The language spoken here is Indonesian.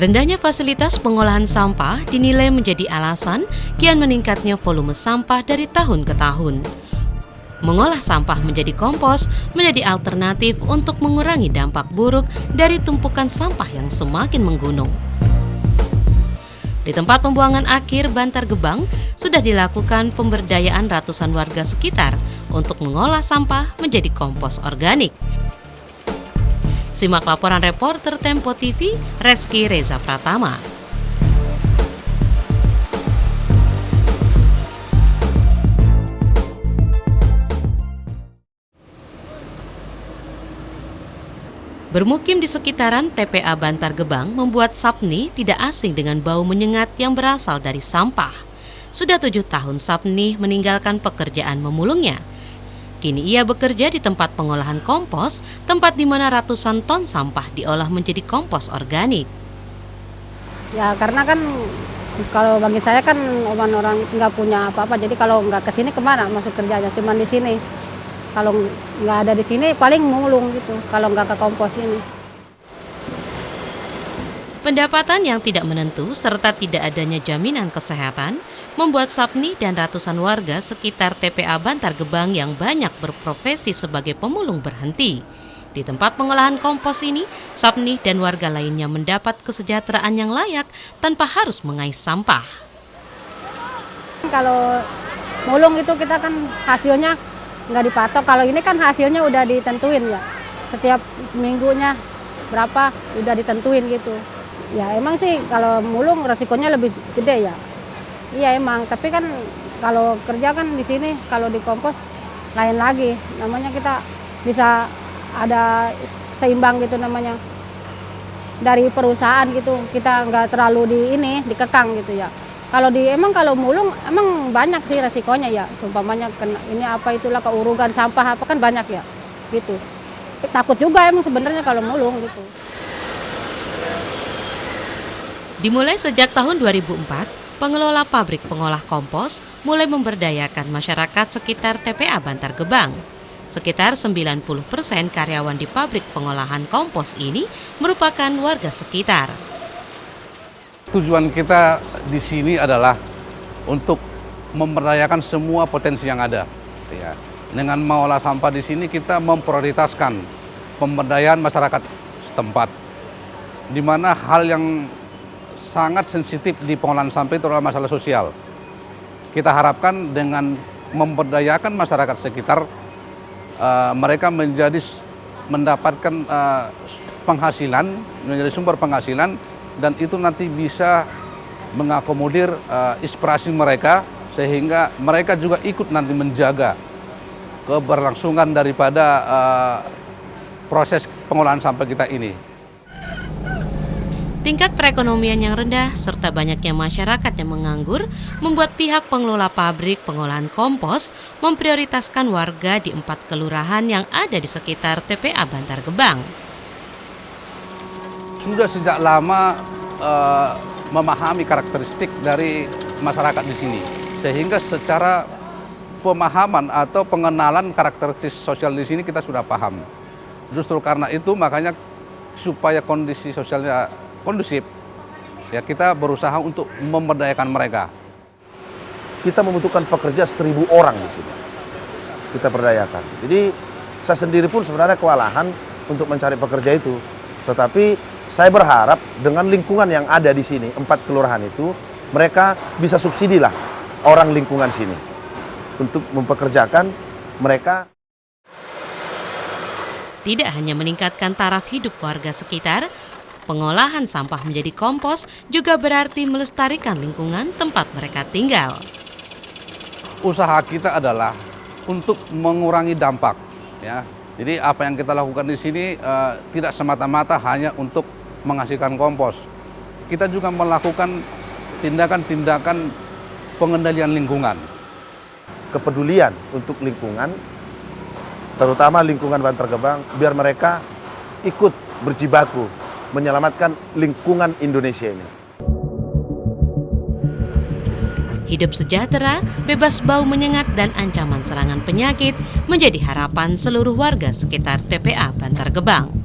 Rendahnya fasilitas pengolahan sampah dinilai menjadi alasan kian meningkatnya volume sampah dari tahun ke tahun. Mengolah sampah menjadi kompos menjadi alternatif untuk mengurangi dampak buruk dari tumpukan sampah yang semakin menggunung. Di tempat pembuangan akhir Bantar Gebang sudah dilakukan pemberdayaan ratusan warga sekitar untuk mengolah sampah menjadi kompos organik. Simak laporan reporter Tempo TV, Reski Reza Pratama. Bermukim di sekitaran TPA Bantar Gebang membuat Sapni tidak asing dengan bau menyengat yang berasal dari sampah. Sudah 7 tahun Sapni meninggalkan pekerjaan memulungnya. Kini ia bekerja di tempat pengolahan kompos, tempat di mana ratusan ton sampah diolah menjadi kompos organik. Ya karena kan kalau bagi saya kan orang nggak punya apa-apa, jadi kalau nggak ke sini kemana masuk kerjanya, cuma di sini. Kalau nggak ada di sini paling mulung gitu, kalau nggak ke kompos ini. Pendapatan yang tidak menentu serta tidak adanya jaminan kesehatan membuat Sapni dan ratusan warga sekitar TPA Bantar Gebang yang banyak berprofesi sebagai pemulung berhenti. Di tempat pengolahan kompos ini, Sapni dan warga lainnya mendapat kesejahteraan yang layak tanpa harus mengais sampah. Kalau mulung itu kita kan hasilnya nggak dipatok, kalau ini kan hasilnya udah ditentuin ya. Setiap minggunya berapa udah ditentuin gitu. Ya emang sih kalau mulung resikonya lebih gede ya. Iya emang, tapi kan kalau kerja kan di sini, kalau di kompos lain lagi. Namanya kita bisa ada seimbang gitu namanya. Dari perusahaan gitu, kita nggak terlalu dikekang gitu ya. Kalau mulung emang banyak sih resikonya ya. Umpamanya kena ini apa itulah keurugan sampah apa kan banyak ya. Gitu. Takut juga emang sebenarnya kalau mulung gitu. Dimulai sejak tahun 2004, pengelola pabrik pengolah kompos mulai memberdayakan masyarakat sekitar TPA Bantar Gebang. Sekitar 90% karyawan di pabrik pengolahan kompos ini merupakan warga sekitar. Tujuan kita di sini adalah untuk memberdayakan semua potensi yang ada. Ya. Dengan mengolah sampah di sini kita memprioritaskan pemberdayaan masyarakat setempat, di mana hal yang sangat sensitif di pengolahan sampah itu adalah masalah sosial. Kita harapkan dengan memberdayakan masyarakat sekitar, mereka mendapatkan penghasilan, menjadi sumber penghasilan, dan itu nanti bisa mengakomodir inspirasi mereka, sehingga mereka juga ikut nanti menjaga keberlangsungan daripada proses pengolahan sampah kita ini. Tingkat perekonomian yang rendah serta banyaknya masyarakat yang menganggur membuat pihak pengelola pabrik pengolahan kompos memprioritaskan warga di 4 kelurahan yang ada di sekitar TPA Bantar Gebang. Sudah sejak lama memahami karakteristik dari masyarakat di sini, sehingga secara pemahaman atau pengenalan karakteristik sosial di sini kita sudah paham. Justru karena itu makanya supaya kondisi sosialnya kondusif, ya kita berusaha untuk memberdayakan mereka. Kita membutuhkan pekerja 1.000 orang di sini. Kita berdayakan. Jadi saya sendiri pun sebenarnya kewalahan untuk mencari pekerja itu. Tetapi saya berharap dengan lingkungan yang ada di sini, 4 kelurahan itu, mereka bisa subsidi lah orang lingkungan sini untuk mempekerjakan mereka. Tidak hanya meningkatkan taraf hidup warga sekitar, pengolahan sampah menjadi kompos juga berarti melestarikan lingkungan tempat mereka tinggal. Usaha kita adalah untuk mengurangi dampak. Ya. Jadi apa yang kita lakukan di sini tidak semata-mata hanya untuk menghasilkan kompos. Kita juga melakukan tindakan-tindakan pengendalian lingkungan. Kepedulian untuk lingkungan, terutama lingkungan Bantar Gebang, biar mereka ikut berjibaku menyelamatkan lingkungan Indonesia ini. Hidup sejahtera, bebas bau menyengat dan ancaman serangan penyakit menjadi harapan seluruh warga sekitar TPA Bantar Gebang.